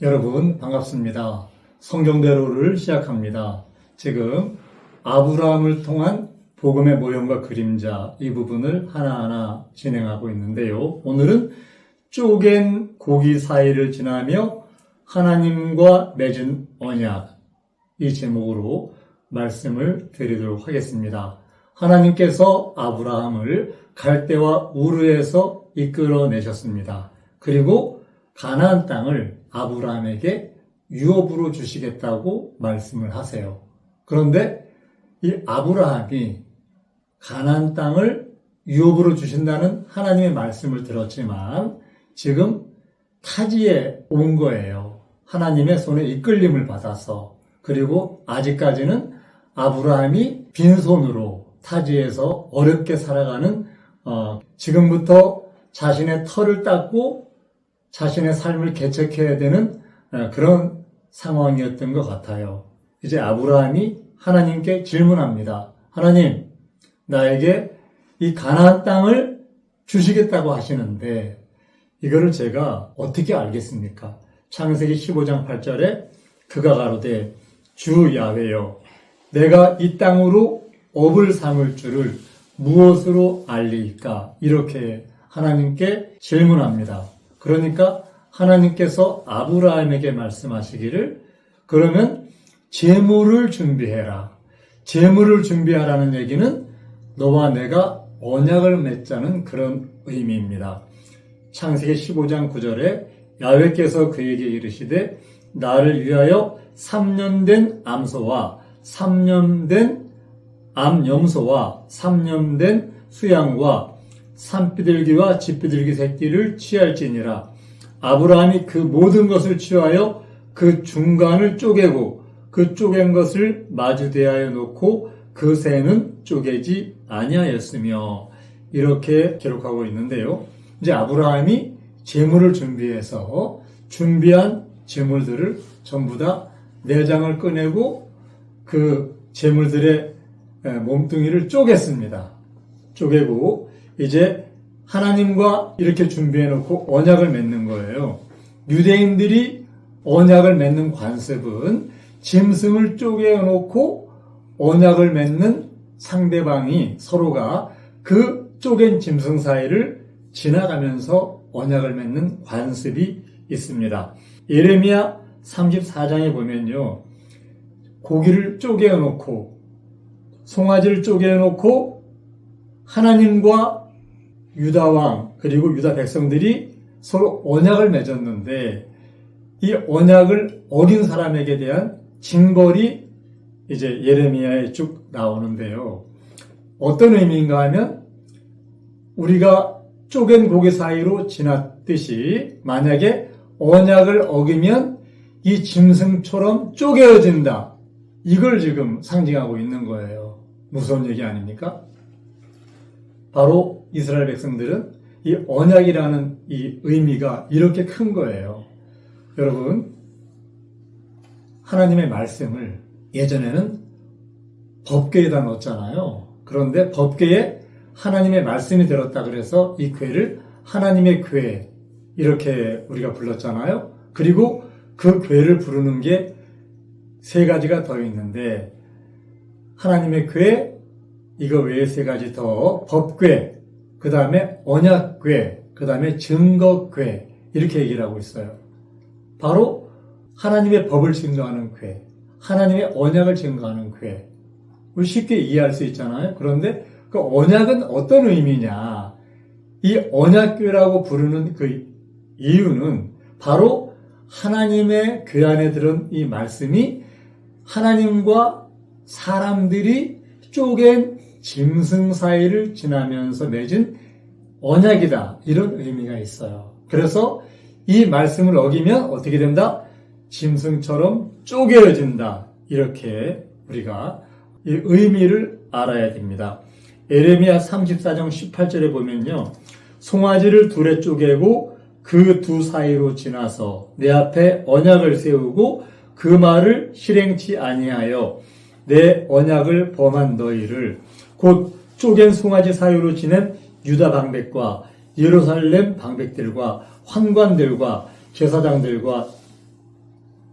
여러분 반갑습니다. 성경대로를 시작합니다. 지금 아브라함을 통한 복음의 모형과 그림자 이 부분을 하나하나 진행하고 있는데요. 오늘은 쪼갠 고기 사이를 지나며 하나님과 맺은 언약 이 제목으로 말씀을 드리도록 하겠습니다. 하나님께서 아브라함을 갈대와 우르에서 이끌어내셨습니다. 그리고 가나안 땅을 아브라함에게 유업으로 주시겠다고 말씀을 하세요. 그런데 이 아브라함이 가나안 땅을 유업으로 주신다는 하나님의 말씀을 들었지만 지금 타지에 온 거예요. 하나님의 손에 이끌림을 받아서. 그리고 아직까지는 아브라함이 빈손으로 타지에서 어렵게 살아가는 지금부터 자신의 털을 닦고 자신의 삶을 개척해야 되는 그런 상황이었던 것 같아요. 이제 아브라함이 하나님께 질문합니다. 하나님, 나에게 이 가나안 땅을 주시겠다고 하시는데 이거를 제가 어떻게 알겠습니까? 창세기 15장 8절에 그가 가로되 주 야훼여 내가 이 땅으로 업을 삼을 줄을 무엇으로 알리이까? 이렇게 하나님께 질문합니다. 그러니까 하나님께서 아브라함에게 말씀하시기를 그러면 재물을 준비해라. 재물을 준비하라는 얘기는 너와 내가 언약을 맺자는 그런 의미입니다. 창세기 15장 9절에 야훼께서 그에게 이르시되 나를 위하여 3년 된 암소와 3년 된 암염소와 3년 된 수양과 산비둘기와 집비둘기 새끼를 취할지니라. 아브라함이 그 모든 것을 취하여 그 중간을 쪼개고 그 쪼갠 것을 마주대하여 놓고 그 새는 쪼개지 아니하였으며 이렇게 기록하고 있는데요. 이제 아브라함이 제물을 준비해서 준비한 제물들을 전부 다 내장을 꺼내고 그 제물들의 몸뚱이를 쪼갰습니다. 쪼개고 이제 하나님과 이렇게 준비해 놓고 언약을 맺는 거예요. 유대인들이 언약을 맺는 관습은 짐승을 쪼개 놓고 언약을 맺는 상대방이 서로가 그 쪼갠 짐승 사이를 지나가면서 언약을 맺는 관습이 있습니다. 예레미야 34장에 보면요. 고기를 쪼개 놓고 송아지를 쪼개 놓고 하나님과 유다 왕 그리고 유다 백성들이 서로 언약을 맺었는데 이 언약을 어긴 사람에게 대한 징벌이 이제 예레미야에 쭉 나오는데요. 어떤 의미인가 하면 우리가 쪼갠 고기 사이로 지났듯이 만약에 언약을 어기면 이 짐승처럼 쪼개어진다. 이걸 지금 상징하고 있는 거예요. 무서운 얘기 아닙니까? 바로 이스라엘 백성들은 이 언약이라는 이 의미가 이렇게 큰 거예요. 여러분, 하나님의 말씀을 예전에는 법궤에다 넣었잖아요. 그런데 법궤에 하나님의 말씀이 들었다 그래서 이 궤를 하나님의 궤 이렇게 우리가 불렀잖아요. 그리고 그 궤를 부르는 게 세 가지가 더 있는데 하나님의 궤 이거 외에 세 가지 더 법궤 그 다음에 언약궤 그 다음에 증거궤 이렇게 얘기를 하고 있어요. 바로 하나님의 법을 증거하는 궤 하나님의 언약을 증거하는 궤 우리 쉽게 이해할 수 있잖아요. 그런데 그 언약은 어떤 의미냐 이 언약궤라고 부르는 그 이유는 바로 하나님의 궤 안에 들은 이 말씀이 하나님과 사람들이 쪼갠 짐승 사이를 지나면서 맺은 언약이다. 이런 의미가 있어요. 그래서 이 말씀을 어기면 어떻게 된다? 짐승처럼 쪼개어진다. 이렇게 우리가 이 의미를 알아야 됩니다. 예레미야 34장 18절에 보면요. 송아지를 둘에 쪼개고 그 두 사이로 지나서 내 앞에 언약을 세우고 그 말을 실행치 아니하여 내 언약을 범한 너희를 곧 쪼갠 송아지 사이로 지낸 유다 방백과 예루살렘 방백들과 환관들과 제사장들과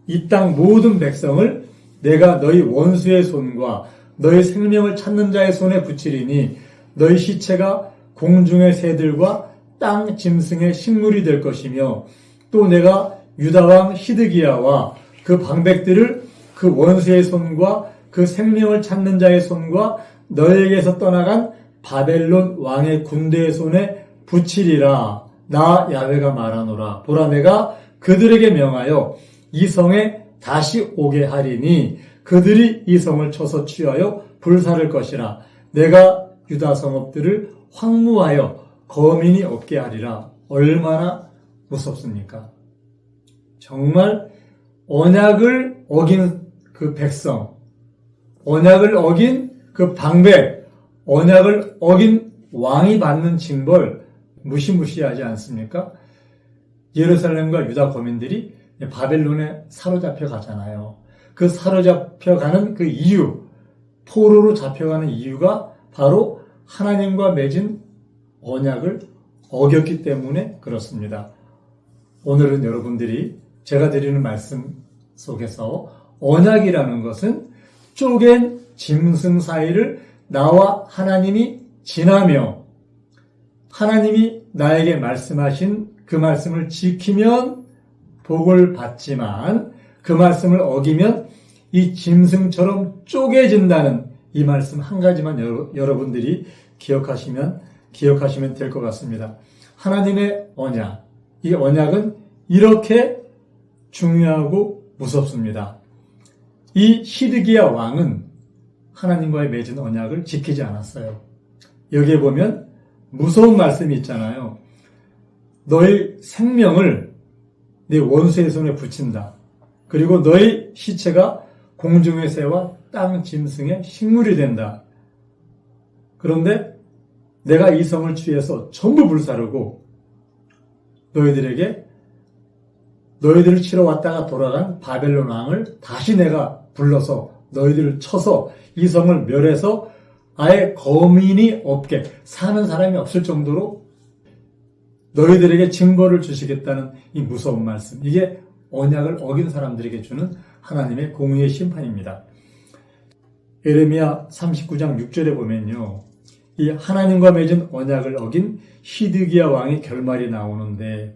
이 땅 모든 백성을 내가 너희 원수의 손과 너희 생명을 찾는 자의 손에 붙이리니 너희 시체가 공중의 새들과 땅 짐승의 식물이 될 것이며 또 내가 유다 왕 시드기야와 그 방백들을 그 원수의 손과 그 생명을 찾는 자의 손과 너에게서 떠나간 바벨론 왕의 군대의 손에 붙이리라. 나 야훼가 말하노라. 보라 내가 그들에게 명하여 이 성에 다시 오게 하리니 그들이 이 성을 쳐서 취하여 불사를 것이라. 내가 유다 성읍들을 황무하여 거민이 없게 하리라. 얼마나 무섭습니까? 정말 언약을 어긴 그 백성, 언약을 어긴 그 방백, 언약을 어긴 왕이 받는 징벌 무시무시하지 않습니까? 예루살렘과 유다 거민들이 바벨론에 사로잡혀 가잖아요. 그 사로잡혀 가는 그 이유, 포로로 잡혀가는 이유가 바로 하나님과 맺은 언약을 어겼기 때문에 그렇습니다. 오늘은 여러분들이 제가 드리는 말씀 속에서 언약이라는 것은 쪼갠 짐승 사이를 나와 하나님이 지나며 하나님이 나에게 말씀하신 그 말씀을 지키면 복을 받지만 그 말씀을 어기면 이 짐승처럼 쪼개진다는 이 말씀 한 가지만 여러분들이 기억하시면 될 것 같습니다. 하나님의 언약, 이 언약은 이렇게 중요하고 무섭습니다. 이 시드기야 왕은 하나님과의 맺은 언약을 지키지 않았어요. 여기에 보면 무서운 말씀이 있잖아요. 너의 생명을 네 원수의 손에 붙인다. 그리고 너의 시체가 공중의 새와 땅 짐승의 식물이 된다. 그런데 내가 이 성을 취해서 전부 불사르고 너희들을 치러 왔다가 돌아간 바벨론 왕을 다시 내가 불러서 너희들을 쳐서 이 성을 멸해서 아예 거민이 없게 사는 사람이 없을 정도로 너희들에게 징벌을 주시겠다는 이 무서운 말씀. 이게 언약을 어긴 사람들에게 주는 하나님의 공의의 심판입니다. 예레미야 39장 6절에 보면요. 이 하나님과 맺은 언약을 어긴 시드기야 왕의 결말이 나오는데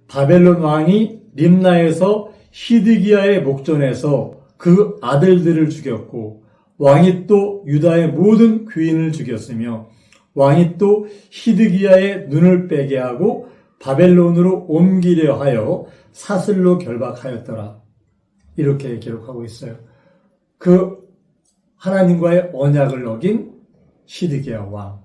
바벨론 왕이 림나에서 시드기야의 목전에서 그 아들들을 죽였고 왕이 또 유다의 모든 귀인을 죽였으며 왕이 또 시드기야의 눈을 빼게 하고 바벨론으로 옮기려 하여 사슬로 결박하였더라. 이렇게 기록하고 있어요. 그 하나님과의 언약을 어긴 시드기야 왕.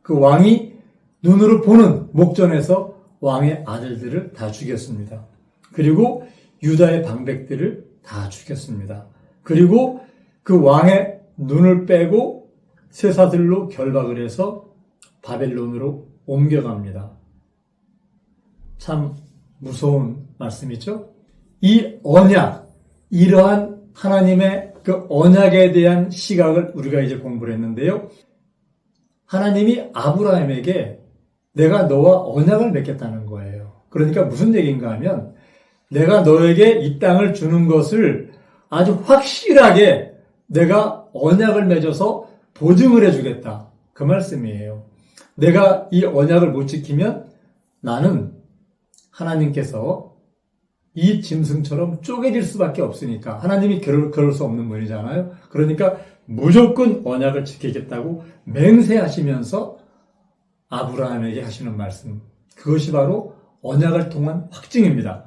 그 왕이 눈으로 보는 목전에서 왕의 아들들을 다 죽였습니다. 그리고 유다의 방백들을 다 죽였습니다. 그리고 그 왕의 눈을 빼고 쇠사슬로 결박을 해서 바벨론으로 옮겨갑니다. 참 무서운 말씀이죠? 이 언약, 이러한 하나님의 그 언약에 대한 시각을 우리가 이제 공부를 했는데요. 하나님이 아브라함에게 내가 너와 언약을 맺겠다는 거예요. 그러니까 무슨 얘기인가 하면 내가 너에게 이 땅을 주는 것을 아주 확실하게 내가 언약을 맺어서 보증을 해주겠다. 그 말씀이에요. 내가 이 언약을 못 지키면 나는 하나님께서 이 짐승처럼 쪼개질 수밖에 없으니까 하나님이 그럴 수 없는 분이잖아요. 그러니까 무조건 언약을 지키겠다고 맹세하시면서 아브라함에게 하시는 말씀. 그것이 바로 언약을 통한 확증입니다.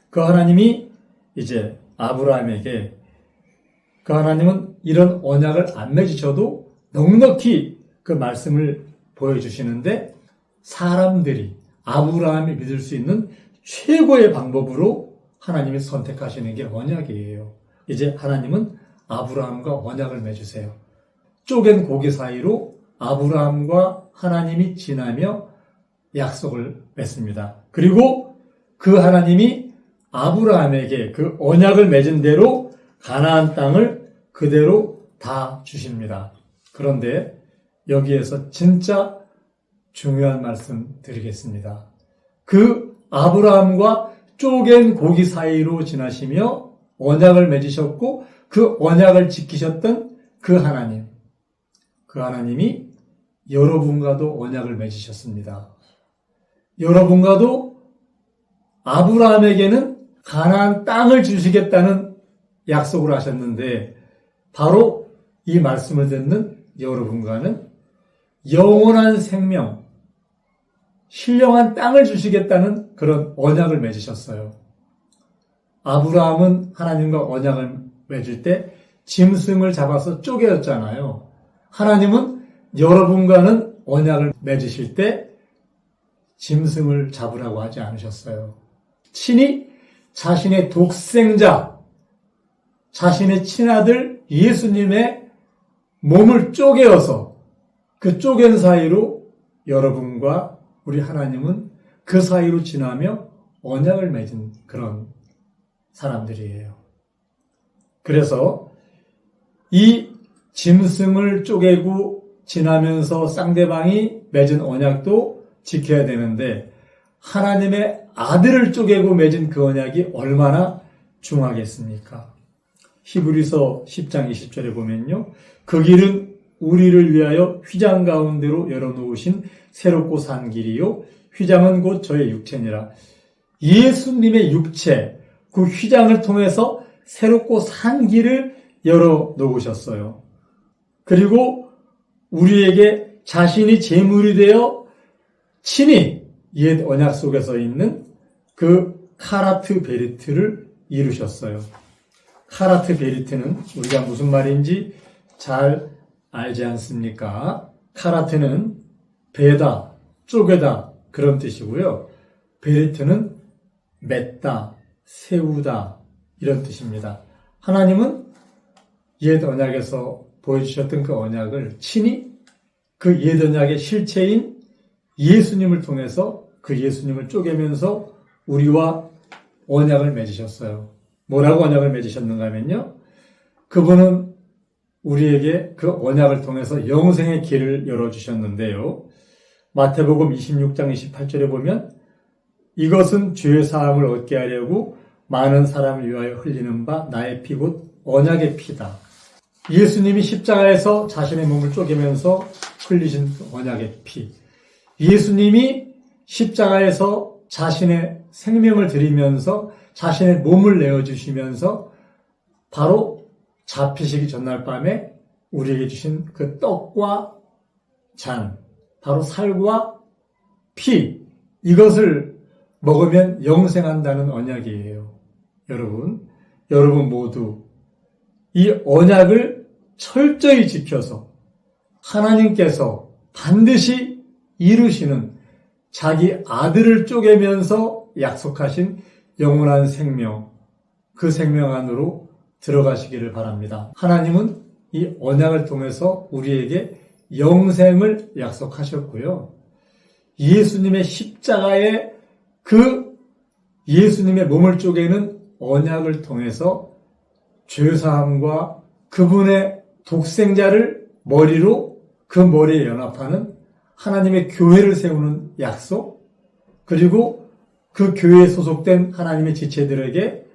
그 하나님이 이제 아브라함에게 그 하나님은 이런 언약을 안 맺으셔도 넉넉히 그 말씀을 보여주시는데 사람들이 아브라함이 믿을 수 있는 최고의 방법으로 하나님이 선택하시는 게 언약이에요. 이제 하나님은 아브라함과 언약을 맺으세요. 쪼갠 고기 사이로 아브라함과 하나님이 지나며 약속을 맺습니다. 그리고 그 하나님이 아브라함에게 그 언약을 맺은 대로 가나안 땅을 그대로 다 주십니다. 그런데 여기에서 진짜 중요한 말씀 드리겠습니다. 그 아브라함과 쪼갠 고기 사이로 지나시며 언약을 맺으셨고 그 언약을 지키셨던 그 하나님이 여러분과도 언약을 맺으셨습니다. 여러분과도 아브라함에게는 가나안 땅을 주시겠다는 약속을 하셨는데 바로 이 말씀을 듣는 여러분과는 영원한 생명, 신령한 땅을 주시겠다는 그런 언약을 맺으셨어요. 아브라함은 하나님과 언약을 맺을 때 짐승을 잡아서 쪼개었잖아요. 하나님은 여러분과는 언약을 맺으실 때 짐승을 잡으라고 하지 않으셨어요. 친히 자신의 독생자, 자신의 친아들 예수님의 몸을 쪼개어서 그 쪼갠 사이로 여러분과 우리 하나님은 그 사이로 지나며 언약을 맺은 그런 사람들이에요. 그래서 이 짐승을 쪼개고 지나면서 상대방이 맺은 언약도 지켜야 되는데 하나님의 아들을 쪼개고 맺은 그 언약이 얼마나 중하겠습니까? 히브리서 10장 20절에 보면요. 그 길은 우리를 위하여 휘장 가운데로 열어놓으신 새롭고 산 길이요. 휘장은 곧 저의 육체니라. 예수님의 육체, 그 휘장을 통해서 새롭고 산 길을 열어놓으셨어요. 그리고 우리에게 자신이 제물이 되어 친히 옛 언약 속에서 있는 그 카라트 베리트를 이루셨어요. 카라트 베리트는 우리가 무슨 말인지 잘 알지 않습니까? 카라트는 베다, 쪼개다 그런 뜻이고요. 베리트는 맺다, 세우다 이런 뜻입니다. 하나님은 옛 언약에서 보여주셨던 그 언약을 친히 그 옛 언약의 실체인 예수님을 통해서 그 예수님을 쪼개면서 우리와 언약을 맺으셨어요. 뭐라고 언약을 맺으셨는가 하면요. 그분은 우리에게 그 언약을 통해서 영생의 길을 열어주셨는데요. 마태복음 26장 28절에 보면 이것은 죄의 사함을 얻게 하려고 많은 사람을 위하여 흘리는 바 나의 피 곧 언약의 피다. 예수님이 십자가에서 자신의 몸을 쪼개면서 흘리신 언약의 피. 예수님이 십자가에서 자신의 생명을 드리면서 자신의 몸을 내어주시면서 바로 잡히시기 전날 밤에 우리에게 주신 그 떡과 잔, 바로 살과 피, 이것을 먹으면 영생한다는 언약이에요. 여러분 모두 이 언약을 철저히 지켜서 하나님께서 반드시 이루시는 자기 아들을 쪼개면서 약속하신 영원한 생명, 그 생명 안으로 들어가시기를 바랍니다. 하나님은 이 언약을 통해서 우리에게 영생을 약속하셨고요. 예수님의 십자가에 그 예수님의 몸을 쪼개는 언약을 통해서 죄사함과 그분의 독생자를 머리로 그 머리에 연합하는 하나님의 교회를 세우는 약속, 그리고 그 교회에 소속된 하나님의 지체들에게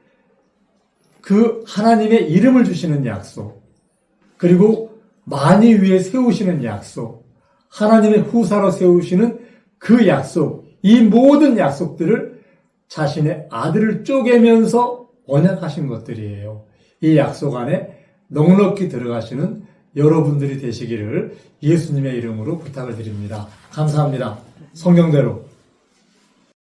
그 하나님의 이름을 주시는 약속, 그리고 만일 위에 세우시는 약속, 하나님의 후사로 세우시는 그 약속, 이 모든 약속들을 자신의 아들을 쪼개면서 언약하신 것들이에요. 이 약속 안에 넉넉히 들어가시는 여러분들이 되시기를 예수님의 이름으로 부탁을 드립니다. 감사합니다. 성경대로